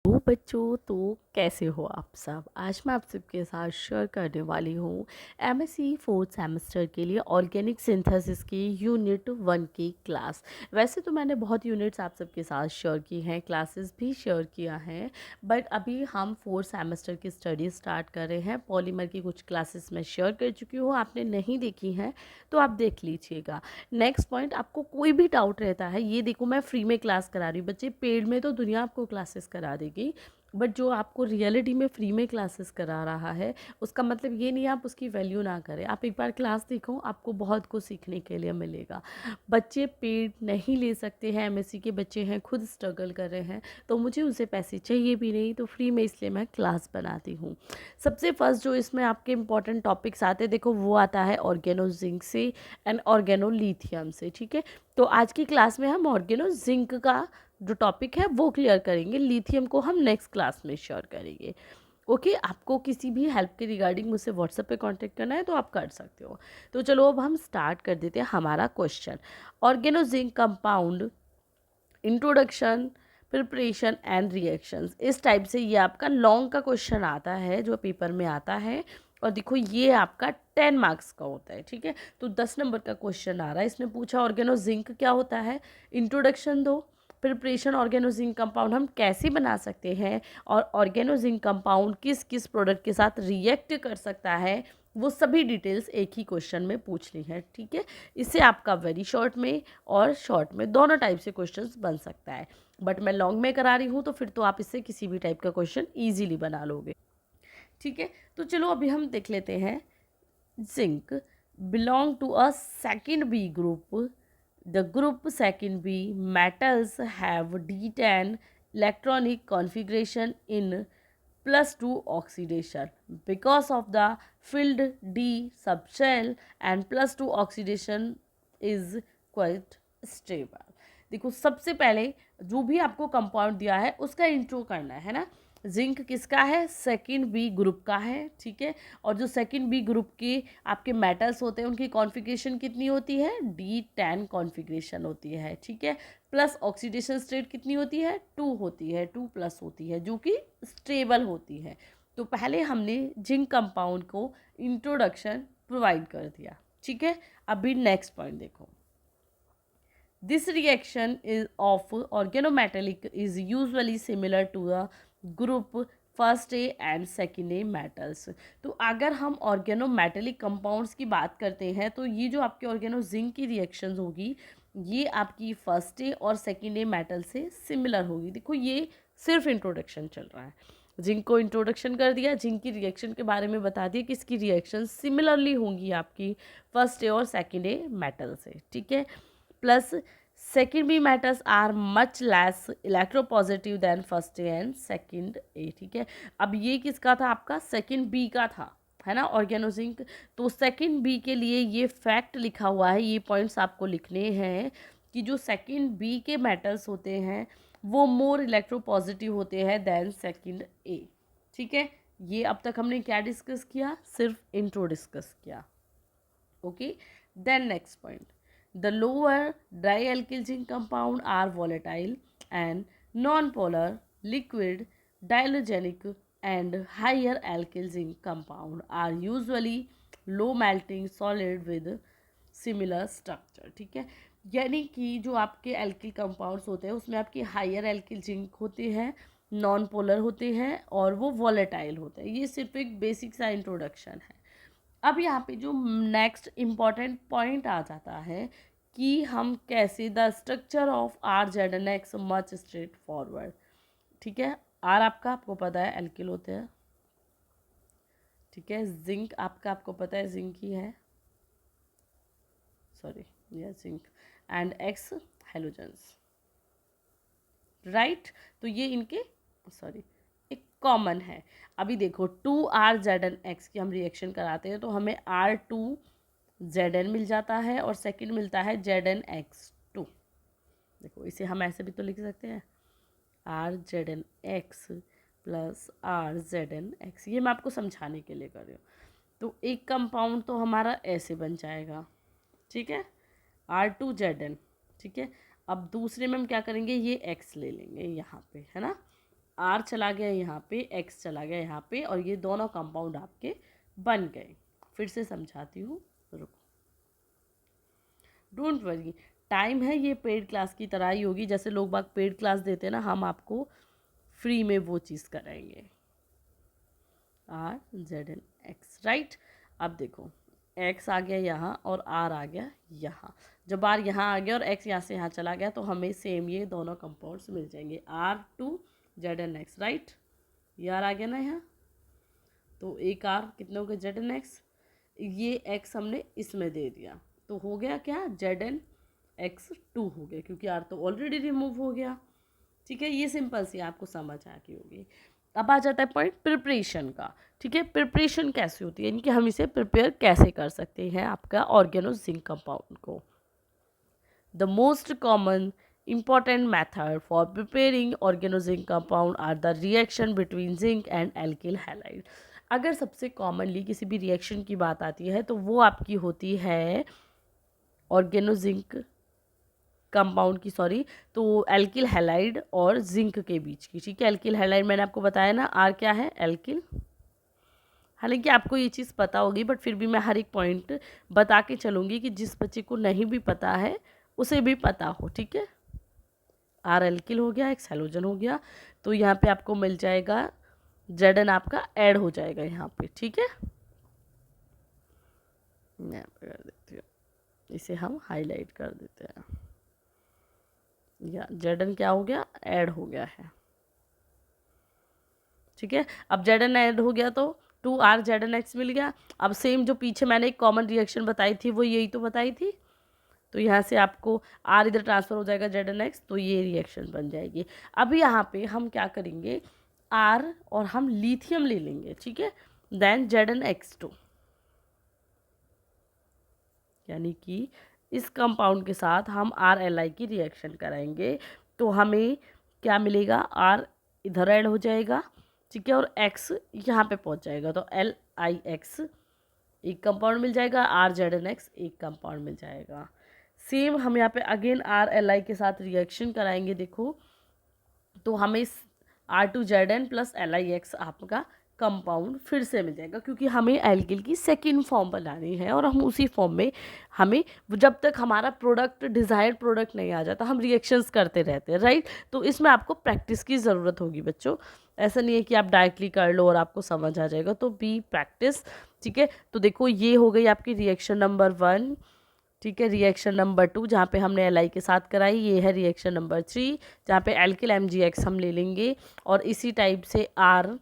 तो बच्चों, तो कैसे हो आप सब। आज मैं आप सबके साथ शेयर करने वाली हूँ एमएससी फोर्थ सेमेस्टर के लिए ऑर्गेनिक सिंथेसिस की यूनिट 1 की क्लास। वैसे तो मैंने बहुत यूनिट्स आप सबके साथ शेयर की हैं, क्लासेस भी शेयर किया है, बट अभी हम फोर्थ सेमेस्टर की स्टडी स्टार्ट कर रहे हैं। पॉलीमर की कुछ क्लासेस मैं शेयर कर चुकी हूँ, आपने नहीं देखी हैं तो आप देख लीजिएगा। नेक्स्ट पॉइंट, आपको कोई भी डाउट रहता है, ये देखो मैं फ्री में क्लास करा रही हूँ बच्चे, पेड में तो दुनिया आपको क्लासेस करा देगी, बट जो आपको रियलिटी में फ्री में क्लासेस करा रहा है उसका मतलब ये नहीं आप उसकी वैल्यू ना करें। आप एक बार क्लास देखो, आपको बहुत कुछ सीखने के लिए मिलेगा। बच्चे पेड नहीं ले सकते हैं, एमएससी के बच्चे हैं, खुद स्ट्रगल कर रहे हैं, तो मुझे उनसे पैसे चाहिए भी नहीं, तो फ्री में इसलिए मैं क्लास बनाती हूँ। सबसे फर्स्ट जो इसमें आपके इंपॉर्टेंट टॉपिक्स आते हैं, देखो वो आता है ऑर्गेनो जिंक से एंड ऑर्गेनो लिथियम से। ठीक है, तो आज की क्लास में हम ऑर्गेनो जिंक का जो टॉपिक है वो क्लियर करेंगे, लिथियम को हम नेक्स्ट क्लास में शेयर करेंगे। ओके, आपको किसी भी हेल्प के रिगार्डिंग मुझसे व्हाट्सएप पे कांटेक्ट करना है तो आप कर सकते हो। तो चलो अब हम स्टार्ट कर देते हैं हमारा question. Organo zinc compound introduction, preparation and reactions, इस टाइप से ये आपका लॉन्ग का क्वेश्चन आता है जो पेपर में आता है। और देखो ये आपका 10 मार्क्स का होता है। ठीक है, तो 10 नंबर का क्वेश्चन आ रहा है। इसने पूछा ऑर्गेनो जिंक क्या होता है, इंट्रोडक्शन दो, प्रिपरेशन ऑर्गेनो जिंक कंपाउंड हम कैसे बना सकते हैं, और ऑर्गेनो जिंक कंपाउंड किस किस प्रोडक्ट के साथ रिएक्ट कर सकता है, वो सभी डिटेल्स एक ही क्वेश्चन में पूछनी है। ठीक है, इससे आपका वेरी शॉर्ट में और शॉर्ट में दोनों टाइप से क्वेश्चंस बन सकता है, बट मैं लॉन्ग में करा रही हूँ तो फिर तो आप इससे किसी भी टाइप का क्वेश्चन ईजिली बना लोगे। ठीक है, तो चलो अभी हम देख लेते हैं। Zinc belong to a second B group. The group second B metals have D10 electronic configuration in +2 oxidation because of the filled D subshell, and +2 oxidation is quite stable। देखो सबसे पहले जो भी आपको कंपाउंड दिया है उसका इंट्रो करना है ना। जिंक किसका है, सेकंड बी ग्रुप का है। ठीक है, और जो सेकंड बी ग्रुप के आपके मेटल्स होते हैं उनकी कॉन्फ़िगरेशन कितनी होती है, D10 कॉन्फ़िगरेशन होती है। ठीक है, प्लस ऑक्सीडेशन स्टेट कितनी होती है, 2 होती है, 2+ होती है, जो कि स्टेबल होती है। तो पहले हमने जिंक कंपाउंड को इंट्रोडक्शन प्रोवाइड कर दिया। ठीक है, अभी नेक्स्ट पॉइंट देखो। This reaction is of organometallic is usually similar to the group first A and second A metals. तो अगर हम ऑर्गेनोमेटेलिक कंपाउंड्स की बात करते हैं तो ये जो आपके ऑर्गेनो जिंक की रिएक्शंस होगी ये आपकी फर्स्ट ए और सेकेंड ए मेटल से सिमिलर होगी। देखो ये सिर्फ इंट्रोडक्शन चल रहा है, जिंक को इंट्रोडक्शन कर दिया, जिंक की रिएक्शन के बारे में बता दिया कि इसकी रिएक्शन सिमिलरली होंगी आपकी फर्स्ट ए और सेकेंड ए मेटल से। ठीक है, plus second B metals are much less electropositive than first A and second A. ठीक है, अब ये किसका था, आपका सेकेंड बी का था, है ना, ऑर्गेनोजिंक। तो सेकेंड बी के लिए ये फैक्ट लिखा हुआ है, ये पॉइंट्स आपको लिखने हैं कि जो सेकेंड बी के मेटल्स होते हैं वो मोर इलेक्ट्रोपॉजिटिव होते हैं देन सेकेंड ए। ठीक है, ये अब तक हमने क्या डिस्कस किया, सिर्फ इंट्रो डिस्कस किया। Okay, then next point, the lower dialkyl zinc compound are volatile and non-polar, liquid, dialogenic, and higher alkyl zinc compound are usually low melting solid with similar structure। ठीक है, यानी कि जो आपके alkyl compounds होते हैं उसमें आपकी हायर एल्किल जिंक होते हैं, नॉन पोलर होते हैं और वो वॉलेटाइल होते हैं। ये सिर्फ एक बेसिक सा इंट्रोडक्शन है। अब यहाँ पे जो नेक्स्ट इम्पॉर्टेंट पॉइंट आ जाता है कि हम कैसे the structure of R(ZnX much straight forward. ठीक है, आर आपका आपको पता है एल्किल होते हैं। ठीक है, जिंक आपका आपको पता है जिंक ही है, सॉरी ये zinc, and x halogens, right. तो ये इनके सॉरी एक कॉमन है। अभी देखो 2R(ZnX की हम रिएक्शन कराते हैं तो हमें R2Zn मिल जाता है और सेकंड मिलता है ZnX2। देखो इसे हम ऐसे भी तो लिख सकते हैं, R(ZnX प्लस R(ZnX), ये मैं आपको समझाने के लिए कर रही हूँ। तो एक कंपाउंड तो हमारा ऐसे बन जाएगा। ठीक है, R2Zn। ठीक है, अब दूसरे में हम क्या करेंगे, ये X ले लेंगे यहाँ पे, है ना। आर चला गया यहाँ पे, एक्स चला गया यहाँ पे, और ये दोनों कंपाउंड आपके बन गए। फिर से समझाती हूँ, रुको, डोंट वरी। टाइम है ये पेड क्लास की तरह ही होगी, जैसे लोग बाग पेड क्लास देते हैं ना, हम आपको फ्री में वो चीज़ कराएंगे। R Z N X, right. अब देखो एक्स आ गया यहाँ और आर आ गया यहाँ। जब आर यहाँ आ गया और एक्स यहाँ से यहाँ चला गया तो हमें सेम ये दोनों कंपाउंड्स मिल जाएंगे, R two Z N X, right. ये आर आ गया ना यहाँ, तो एक आर कितने हो गए, जेड एन एक्स। ये एक्स हमने इसमें दे दिया तो हो गया क्या, जेड एन एक्स टू हो गया, क्योंकि आर तो ऑलरेडी रिमूव हो गया। ठीक है, ये सिंपल सी आपको समझ आ गई होगी। अब आ जाता है पॉइंट प्रिपरेशन का। ठीक है, प्रिपरेशन कैसे होती है, यानी कि हम इसे प्रिपेयर कैसे कर सकते हैं आपका ऑर्गेनो जिंक कंपाउंड को। The most common important method for preparing organozinc compound are the reaction between zinc and alkyl halide। अगर सबसे कॉमनली किसी भी रिएक्शन की बात आती है तो वो आपकी होती है ऑर्गेनोजिंक कंपाउंड की, सॉरी, तो एल्किल हैलाइड और जिंक के बीच की। ठीक है, एल्किल हैलाइड मैंने आपको बताया ना, आर क्या है, एल्किल। हालांकि आपको ये चीज़ पता होगी बट फिर भी मैं हर एक पॉइंट बता के चलूँगी कि जिस बच्चे को नहीं भी पता है उसे भी पता हो। ठीक है, आर एल्किल हो गया, एक्स हैलोजन हो गया, तो यहाँ पे आपको मिल जाएगा जेड एन आपका ऐड हो जाएगा यहाँ पे। ठीक है, मैं कर देती हूँ, इसे हम हाईलाइट कर देते हैं, या जेड एन क्या हो गया, ऐड हो गया है। ठीक है, अब जेड एन ऐड हो गया तो two R Z N X मिल गया। अब सेम जो पीछे मैंने एक कॉमन रिएक्शन बताई थी वो यही तो बताई थी, तो यहाँ से आपको आर इधर ट्रांसफर हो जाएगा जेड एन एक्स, तो ये रिएक्शन बन जाएगी। अब यहाँ पे हम क्या करेंगे, आर और हम लिथियम ले लेंगे। ठीक है, then Z N X two, यानी कि इस कंपाउंड के साथ हम आर एल आई की रिएक्शन कराएंगे तो हमें क्या मिलेगा, आर इधर ऐड हो जाएगा। ठीक है, और एक्स यहाँ पे पहुँच जाएगा, तो एल आई एक्स एक कंपाउंड मिल जाएगा, आर जेड एन एक्स एक कंपाउंड मिल जाएगा। सेम हम यहाँ पे अगेन आर एल आई के साथ रिएक्शन कराएंगे, देखो, तो हमें R two Z N plus L I X आपका कंपाउंड फिर से मिल जाएगा, क्योंकि हमें एल्किल की सेकेंड फॉर्म बनानी है और हम उसी फॉर्म में हमें जब तक हमारा प्रोडक्ट डिज़ायर्ड प्रोडक्ट नहीं आ जाता हम रिएक्शंस करते रहते हैं, राइट। तो इसमें आपको प्रैक्टिस की ज़रूरत होगी बच्चों, ऐसा नहीं है कि आप डायरेक्टली कर लो और आपको समझ आ जाएगा, तो बी प्रैक्टिस। ठीक है, तो देखो ये हो गई आपकी रिएक्शन नंबर 1। ठीक है, रिएक्शन नंबर 2 जहाँ पे हमने एल आई के साथ कराई, ये है रिएक्शन नंबर 3 जहाँ पे एल्किल एम जी एक्स हम ले लेंगे और इसी टाइप से आर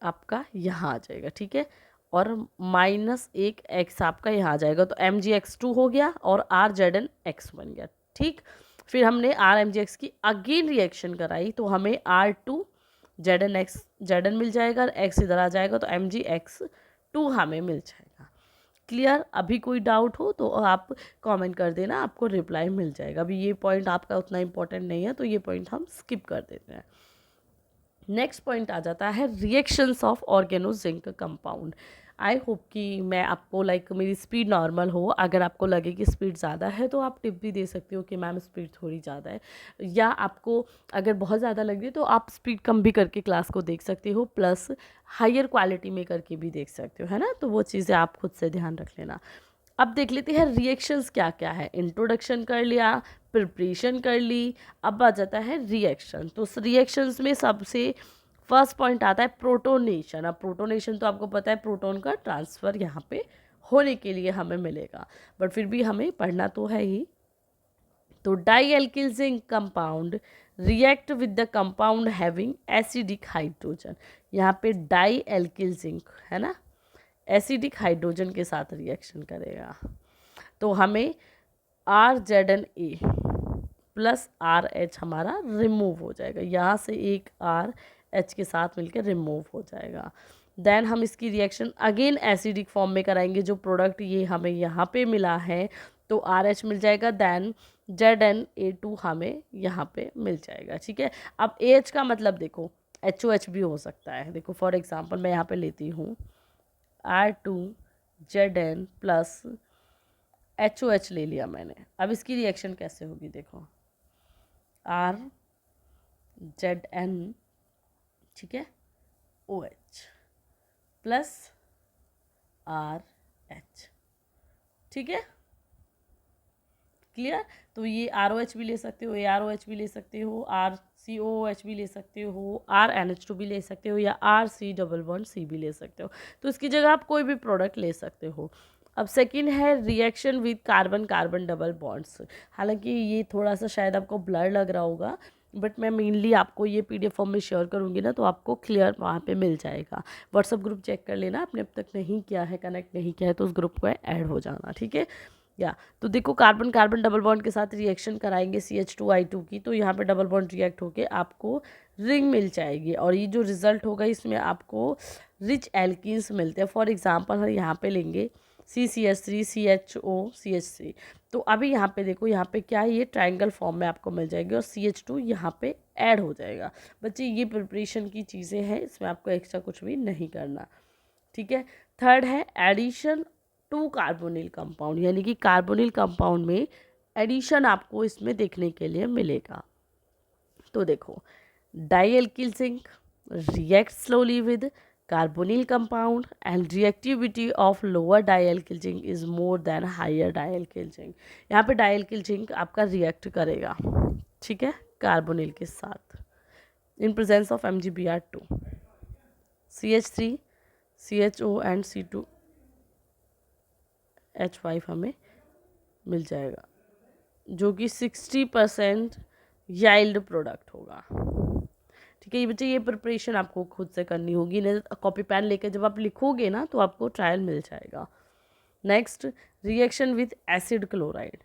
आपका यहाँ आ जाएगा। ठीक है, और माइनस एक एक्स आपका यहाँ आ जाएगा, तो एम जी एक्स टू हो गया और आर जेड एन एक्स बन गया। ठीक, फिर हमने आर एम जी एक्स की अगेन रिएक्शन कराई तो हमें R two Z N X Z N मिल जाएगा, एक्स इधर आ जाएगा तो एम जी एक्स टू हमें मिल जाएगा। क्लियर, अभी कोई डाउट हो तो आप कमेंट कर देना, आपको रिप्लाई मिल जाएगा। अभी ये पॉइंट आपका उतना इंपॉर्टेंट नहीं है तो ये पॉइंट हम स्किप कर देते हैं। नेक्स्ट पॉइंट आ जाता है reactions of organozinc compound. I hope कि मैं आपको मेरी स्पीड नॉर्मल हो, अगर आपको लगे कि स्पीड ज़्यादा है तो आप टिप भी दे सकते हो कि मैम स्पीड थोड़ी ज़्यादा है, या आपको अगर बहुत ज़्यादा लग रही है तो आप स्पीड कम भी करके क्लास को देख सकते हो, प्लस हायर क्वालिटी में करके भी देख सकते हो, है ना। तो वो चीज़ें आप खुद से ध्यान रख लेना। अब देख लेते हैं रिएक्शंस क्या क्या है। इंट्रोडक्शन कर लिया, प्रिपरेशन कर ली, अब आ जाता है रिएक्शन। तो रिएक्शंस में सबसे फर्स्ट पॉइंट आता है प्रोटोनेशन। अब प्रोटोनेशन तो आपको पता है, प्रोटॉन का ट्रांसफ़र यहाँ पे होने के लिए हमें मिलेगा, बट फिर भी हमें पढ़ना तो है ही। तो dialkyl zinc compound react with the compound having acidic hydrogen. यहाँ पे डाई एल्किल जिंक है ना, एसिडिक हाइड्रोजन के साथ रिएक्शन करेगा, तो हमें R Z N A plus R H हमारा रिमूव हो जाएगा, यहाँ से एक आर एच के साथ मिलकर रिमूव हो जाएगा। देन हम इसकी रिएक्शन अगेन एसिडिक फॉर्म में कराएंगे, जो प्रोडक्ट ये हमें यहाँ पे मिला है तो आर एच मिल जाएगा, then Z N A two हमें यहाँ पे मिल जाएगा। ठीक है, अब ए एच का मतलब देखो एच ओ एच भी हो सकता है। देखो फॉर एग्जाम्पल मैं यहाँ पे लेती हूँ R two Z N plus H O H ले लिया मैंने। अब इसकी रिएक्शन कैसे होगी, देखो आर जेड एन ठीक है, OH प्लस RH, ठीक है, क्लियर। तो ये ROH भी ले सकते हो, AROH भी ले सकते हो, RCOOH भी ले सकते हो, RNH2 भी ले सकते हो, या RC डबल बॉन्ड C भी ले सकते हो। तो इसकी जगह आप कोई भी प्रोडक्ट ले सकते हो। अब सेकंड है reaction with carbon carbon double bonds. हालांकि ये थोड़ा सा शायद आपको ब्लर लग रहा होगा, बट मैं मेनली आपको ये PDF फॉर्म में शेयर करूँगी ना, तो आपको क्लियर वहाँ पे मिल जाएगा। व्हाट्सअप ग्रुप चेक कर लेना, आपने अब तक नहीं किया है, कनेक्ट नहीं किया है, तो उस ग्रुप को ऐड हो जाना, ठीक है। या तो देखो, कार्बन कार्बन डबल बॉन्ड के साथ रिएक्शन कराएंगे CH2I2 की, तो यहाँ पे डबल बॉन्ड रिएक्ट होके आपको रिंग मिल जाएगी, और ये जो रिजल्ट होगा इसमें आपको रिच एल्कीन्स मिलते हैं। फॉर एग्जांपल हम यहाँ पे लेंगे CCH3 CHO CH3। तो अभी यहाँ पे देखो, यहाँ पे क्या है, ये ट्रायंगल फॉर्म में आपको मिल जाएगी, और CH2 यहाँ पे ऐड हो जाएगा। बच्चे ये प्रिपरेशन की चीज़ें हैं, इसमें आपको एक्स्ट्रा कुछ भी नहीं करना, ठीक है। थर्ड है एडिशन टू कार्बोनिल कंपाउंड, यानी कि कार्बोनिल कंपाउंड में एडिशन आपको इसमें देखने के लिए मिलेगा। तो देखो, dialkyl zinc react slowly with carbonyl compound and reactivity of lower dialkyl zinc is more than higher dialkyl zinc. यहाँ पे डाइएल्किल जिंक आपका रिएक्ट करेगा, ठीक है, कार्बोनिल के साथ in presence of MgBr2, CH3 CHO and C2H5 हमें मिल जाएगा, जो कि 60% याइल्ड प्रोडक्ट होगा, ठीक है। ये बच्चे, ये प्रिपरेशन आपको खुद से करनी होगी, नहीं कॉपी पेन लेकर जब आप लिखोगे ना तो आपको ट्रायल मिल जाएगा। Next, reaction with acid chloride.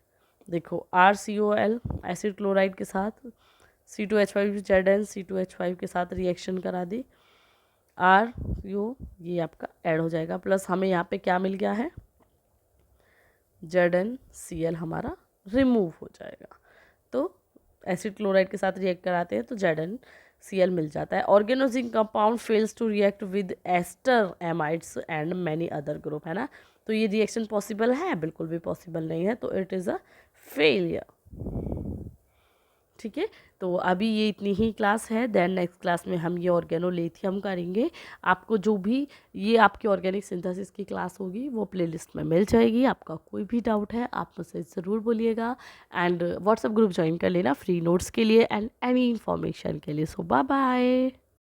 देखो, RCOL एसिड क्लोराइड के साथ C2H5 ZN C2H5 के साथ रिएक्शन करा दी, RU ये आपका ऐड हो जाएगा, प्लस हमें यहाँ पे क्या मिल गया है, ZnCl हमारा रिमूव हो जाएगा। तो एसिड क्लोराइड के साथ रिएक्ट कराते हैं तो ZnCl मिल जाता है। Organozinc compound fails to react with ester amides and many other group, है ना। तो ये रिएक्शन पॉसिबल है? बिल्कुल भी पॉसिबल नहीं है, तो इट इज़ अ फेलियर, ठीक है। तो अभी ये इतनी ही क्लास है, देन नेक्स्ट क्लास में हम ये ऑर्गेनोलिथियम करेंगे। आपको जो भी ये आपकी ऑर्गेनिक सिंथेसिस की क्लास होगी वो प्लेलिस्ट में मिल जाएगी। आपका कोई भी डाउट है आप मुझसे ज़रूर बोलिएगा, एंड व्हाट्सएप ग्रुप ज्वाइन कर लेना फ्री नोट्स के लिए एंड एनी इन्फॉर्मेशन के लिए। सो बाय बाय।